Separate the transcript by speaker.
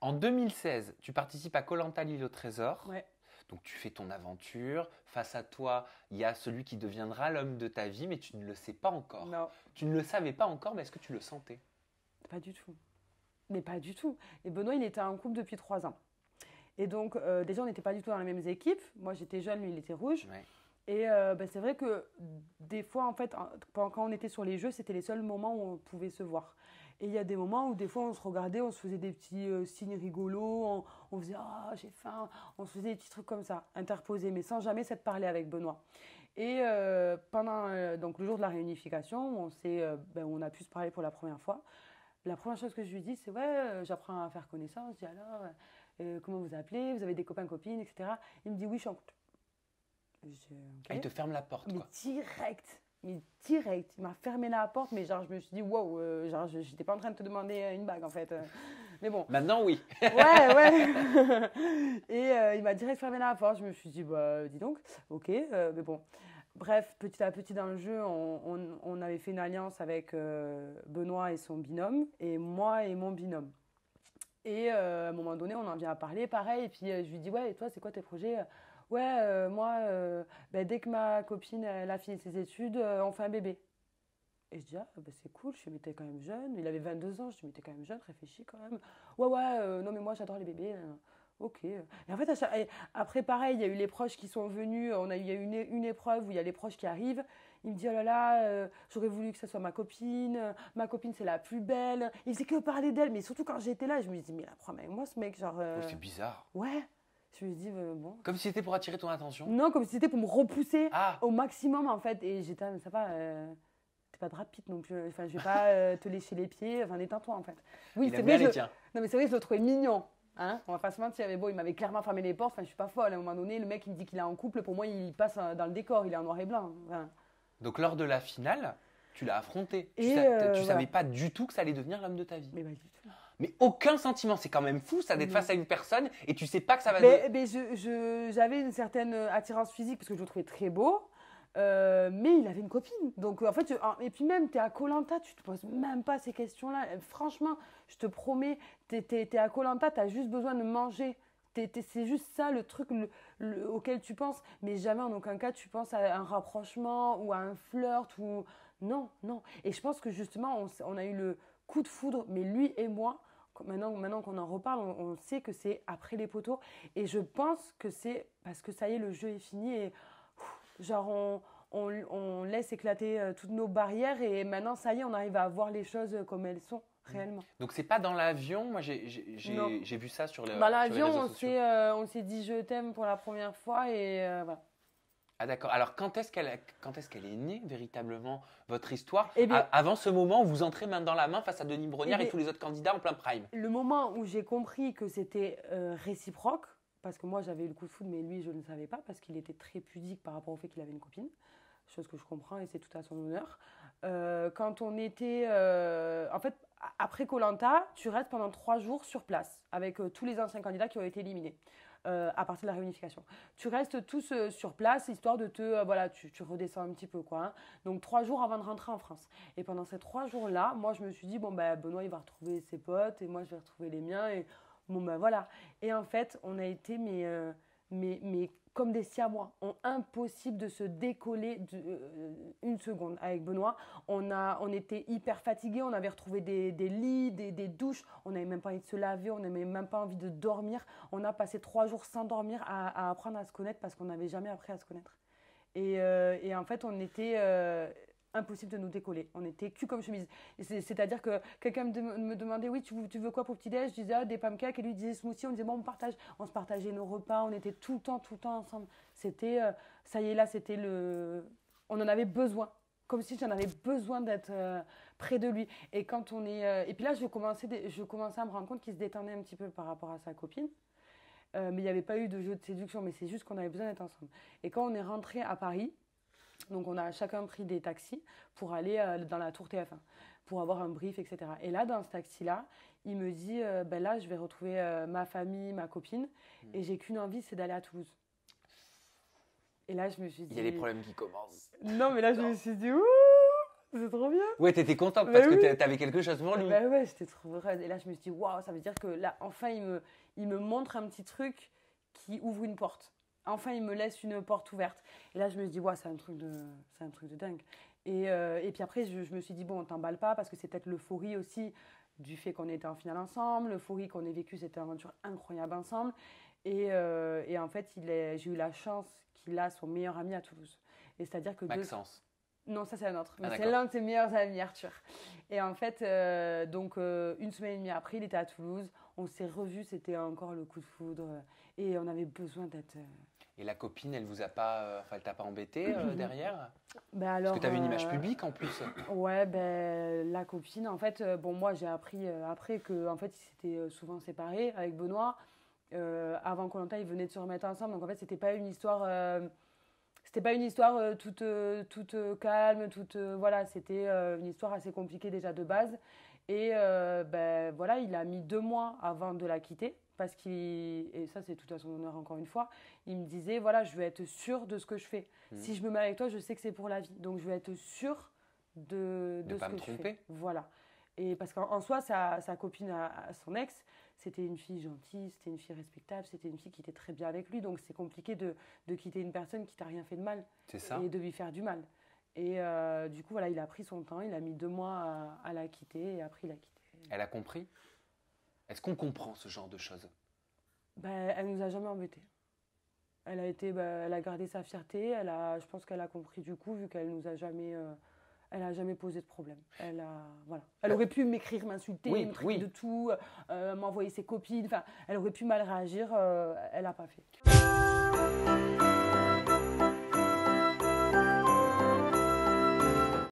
Speaker 1: En 2016, tu participes à koh l'île au trésor.
Speaker 2: Ouais.
Speaker 1: Donc tu fais ton aventure. Face à toi, il y a celui qui deviendra l'homme de ta vie, mais tu ne le sais pas encore.
Speaker 2: Non,
Speaker 1: Tu ne le savais pas encore, mais est-ce que tu le sentais?
Speaker 2: pas du tout. Mais pas du tout. Et Benoît, il était en couple depuis 3 ans. Et donc, déjà, on n'était pas du tout dans les mêmes équipes. Moi, j'étais jeune, lui, il était rouge.
Speaker 1: Ouais.
Speaker 2: Et c'est vrai que des fois, en fait, quand on était sur les jeux, c'était les seuls moments où on pouvait se voir. Et il y a des moments où des fois on se regardait, on se faisait des petits signes rigolos, on faisait «Ah, j'ai faim», on se faisait des petits trucs comme ça, interposés, mais sans jamais s'être parlé avec Benoît. Et pendant donc le jour de la réunification, on a pu se parler pour la première fois. La première chose que je lui dis, c'est «Ouais, j'apprends à faire connaissance». Je dis «Alors, comment vous appelez? Vous avez des copains, copines, etc.» Il me dit «Oui, je suis en couple». Je dis, «Ok».
Speaker 1: Ah, il te ferme la porte,
Speaker 2: Mais
Speaker 1: quoi.
Speaker 2: direct, mais direct. Il m'a fermé la porte, mais genre, je me suis dit, wow, genre, j'étais pas en train de te demander une bague, en fait. Mais bon.
Speaker 1: Maintenant, oui.
Speaker 2: Ouais. Et il m'a direct fermé la porte. Je me suis dit, bah, dis donc, ok, mais bon. Bref, petit à petit dans le jeu, on avait fait une alliance avec Benoît et son binôme, et moi et mon binôme. Et à un moment donné, on en vient à parler, pareil. Et puis je lui dis, ouais, et toi, c'est quoi tes projets? Ouais, moi, dès que ma copine elle a fini ses études, on fait un bébé. Et je dis, ah, c'est cool, je me t'es quand même jeune. Il avait 22 ans, je me t'es quand même jeune, réfléchis quand même. Ouais, ouais, non, mais moi, j'adore les bébés. Ok. Et en fait, après, pareil, il y a eu les proches qui sont venus. Il y a eu une épreuve où il y a les proches qui arrivent. Il me dit, oh là là, j'aurais voulu que ça soit ma copine. Ma copine, c'est la plus belle. Il faisait que parler d'elle. Mais surtout quand j'étais là, je me dis, mais il apprend avec moi, ce mec. Genre,
Speaker 1: Oh, c'est bizarre.
Speaker 2: ouais. Je me dis, bon.
Speaker 1: Comme si c'était pour attirer ton attention.
Speaker 2: Non, comme si c'était pour me repousser
Speaker 1: Ah,
Speaker 2: au maximum, en fait. Et j'étais, mais ça va, t'es pas Brad Pitt non plus. Enfin, je vais pas te lécher les pieds. Enfin, détends-toi, en fait. Oui,
Speaker 1: il
Speaker 2: c'est
Speaker 1: aime
Speaker 2: vrai,
Speaker 1: bien les tiens.
Speaker 2: non, mais c'est vrai que je le trouvais mignon. Hein, on va pas se mentir, mais bon, il m'avait clairement fermé les portes. Enfin, je suis pas folle. À un moment donné, le mec, il me dit qu'il est en couple. Pour moi, il passe dans le décor. Il est en noir et blanc. Enfin,
Speaker 1: Donc, lors de la finale, tu l'as affronté.
Speaker 2: Et,
Speaker 1: Tu savais
Speaker 2: voilà.
Speaker 1: pas du tout que ça allait devenir l'homme de ta vie.
Speaker 2: mais pas du tout.
Speaker 1: Mais aucun sentiment. C'est quand même fou, ça, d'être
Speaker 2: Non.
Speaker 1: face à une personne et tu sais pas que ça va...
Speaker 2: Mais j'avais une certaine attirance physique parce que je le trouvais très beau. Mais il avait une copine. Donc, en fait, et puis même, tu es à koh lanta, tu te poses même pas ces questions-là. Franchement, je te promets, tu es à koh lanta, tu as juste besoin de manger. C'est juste ça le truc auquel tu penses. Mais jamais en aucun cas tu penses à un rapprochement ou à un flirt. Ou... Non, non. Et je pense que justement, on a eu le coup de foudre, mais lui et moi. Maintenant qu'on en reparle, on sait que c'est après les poteaux. Et je pense que c'est parce que ça y est, le jeu est fini. Et genre, on laisse éclater toutes nos barrières. Et maintenant, ça y est, on arrive à voir les choses comme elles sont réellement.
Speaker 1: Donc, c'est pas dans l'avion. Moi,
Speaker 2: Non.
Speaker 1: j'ai vu ça sur,
Speaker 2: Dans
Speaker 1: sur les
Speaker 2: l'avion,
Speaker 1: réseaux sociaux.
Speaker 2: on s'est dit je t'aime pour la première fois. Et voilà.
Speaker 1: Ah, d'accord. Alors, quand est-ce qu'elle est née, véritablement, votre histoire?
Speaker 2: Eh bien-
Speaker 1: Avant ce moment où vous entrez main dans la main face à Denis Brognard
Speaker 2: Eh
Speaker 1: et
Speaker 2: bien-
Speaker 1: tous les autres candidats en plein prime.
Speaker 2: Le moment où j'ai compris que c'était réciproque, parce que moi j'avais eu le coup de foudre, mais lui je ne savais pas, parce qu'il était très pudique par rapport au fait qu'il avait une copine, chose que je comprends et c'est tout à son honneur. Quand on était. En fait, après koh lanta, tu restes pendant 3 jours sur place, avec tous les anciens candidats qui ont été éliminés. À partir de la réunification. Tu restes tous sur place, histoire de te... voilà, tu redescends un petit peu, quoi. Hein. Donc 3 jours avant de rentrer en France. Et pendant ces 3 jours-là, moi, je me suis dit, bon, ben, Benoît, il va retrouver ses potes, et moi, je vais retrouver les miens, et bon, ben, voilà. Et en fait, on a été, mais comme des siamois. Impossible de se décoller une seconde avec Benoît. On était hyper fatigués, on avait retrouvé des lits, des douches, on n'avait même pas envie de se laver, on n'avait même pas envie de dormir. On a passé 3 jours sans dormir à apprendre à se connaître parce qu'on n'avait jamais appris à se connaître. Et en fait, on était impossible de nous décoller. On était cul comme chemise. C'est-à-dire que quelqu'un me demandait, oui, tu veux quoi pour petit-déj? Je disais, des pancakes. Et lui disait smoothie. On disait, bon, on se partageait nos repas. On était tout le temps ensemble. C'était, ça y est, là, c'était on en avait besoin. Comme si j'en avais besoin d'être près de lui. Et quand on est... et puis là, je commençais à me rendre compte qu'il se détendait un petit peu par rapport à sa copine. Mais il n'y avait pas eu de jeu de séduction. Mais c'est juste qu'on avait besoin d'être ensemble. Et quand on est rentré à Paris, donc on a chacun pris des taxis pour aller dans la tour TF1, pour avoir un brief, etc. Et là, dans ce taxi-là, il me dit, là, je vais retrouver ma famille, ma copine, et j'ai qu'une envie, c'est d'aller à Toulouse. Et là, je me suis dit...
Speaker 1: Il y a les problèmes qui commencent.
Speaker 2: Non, mais là, je me suis dit, ouh, C'est trop bien.
Speaker 1: Ouais, t'étais contente
Speaker 2: Bah
Speaker 1: parce que
Speaker 2: oui.
Speaker 1: t'avais quelque chose pour lui.
Speaker 2: Bah ouais, j'étais trop heureuse. Et là, je me suis dit, waouh, ça veut dire que là, enfin, il me montre un petit truc qui ouvre une porte. Enfin, il me laisse une porte ouverte. Et là, je me suis dit, waouh, c'est un truc de dingue. Et puis après, je me suis dit, bon, on t'emballe pas parce que c'est peut-être l'euphorie aussi du fait qu'on était en finale ensemble, l'euphorie qu'on ait vécu cette aventure incroyable ensemble. Et en fait, j'ai eu la chance qu'il a son meilleur ami à Toulouse. Et c'est-à-dire que
Speaker 1: Maxence.
Speaker 2: non, ça c'est un autre. Mais
Speaker 1: Ah,
Speaker 2: c'est
Speaker 1: d'accord.
Speaker 2: l'un de ses meilleurs amis, Arthur. Et en fait, donc une semaine et demie après, il était à Toulouse. On s'est revus, c'était encore le coup de foudre. Et on avait besoin d'être.
Speaker 1: Et la copine, elle vous a pas, enfin, elle t'a pas embêté derrière?
Speaker 2: Ben
Speaker 1: Parce
Speaker 2: alors,
Speaker 1: que t'avais une image publique en plus.
Speaker 2: ouais, ben la copine, en fait, bon, moi j'ai appris après que en fait, ils s'étaient souvent séparés avec Benoît. Avant koh ils venaient de se remettre ensemble. Donc en fait, c'était pas une histoire toute calme, voilà, c'était une histoire assez compliquée déjà de base. Et ben voilà, il a mis 2 mois avant de la quitter parce et ça c'est tout à son honneur encore une fois, il me disait voilà, je veux être sûre de ce que je fais. Si je me mets avec toi, je sais que c'est pour la vie. Donc je veux être sûre de
Speaker 1: pas
Speaker 2: ce
Speaker 1: me
Speaker 2: que je
Speaker 1: tromper.
Speaker 2: fais. Voilà. Et parce qu'en soi, sa copine, son ex, c'était une fille gentille, c'était une fille respectable, c'était une fille qui était très bien avec lui. Donc c'est compliqué de quitter une personne qui t'a rien fait de mal
Speaker 1: C'est ça.
Speaker 2: et de lui faire du mal. Et du coup, voilà, il a pris son temps, il a mis 2 mois à la quitter et après il a quitté.
Speaker 1: Elle a compris? Est-ce qu'on comprend ce genre de choses?
Speaker 2: Ben, elle nous a jamais embêtés. Elle a gardé sa fierté. Je pense qu'elle a compris du coup, vu qu'elle nous a jamais, elle a jamais posé de problème. Voilà. Elle aurait pu m'écrire, m'insulter,
Speaker 1: Oui,
Speaker 2: me traiter
Speaker 1: oui.
Speaker 2: de tout, m'envoyer ses copines. Enfin, elle aurait pu mal réagir. Elle n'a pas fait.